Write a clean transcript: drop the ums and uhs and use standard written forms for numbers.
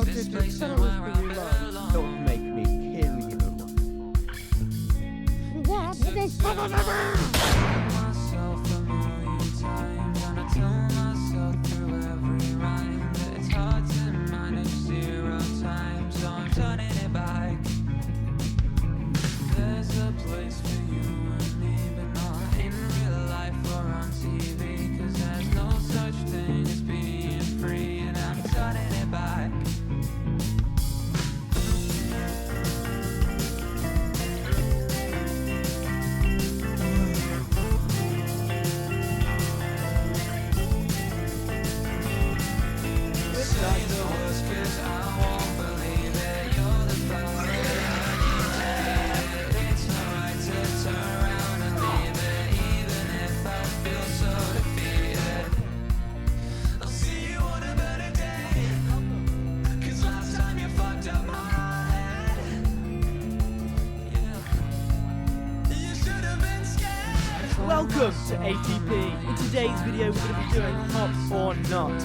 wanted to tell us to realize. Don't make me kill you. What the fuck was There's a place for you and me, but not in real life or on TV, 'cause there's no such thing as being free, and I'm turning it back. Say the worst 'cause I won't believe it. You're the fire that I need. It's not right to turn around and leave it, even if I feel so defeated. I'll see you on a better day, 'cause last time you fucked up my head. Yeah, you should have been scared. Welcome to ATP. In today's video we're going to be doing Hot or Not.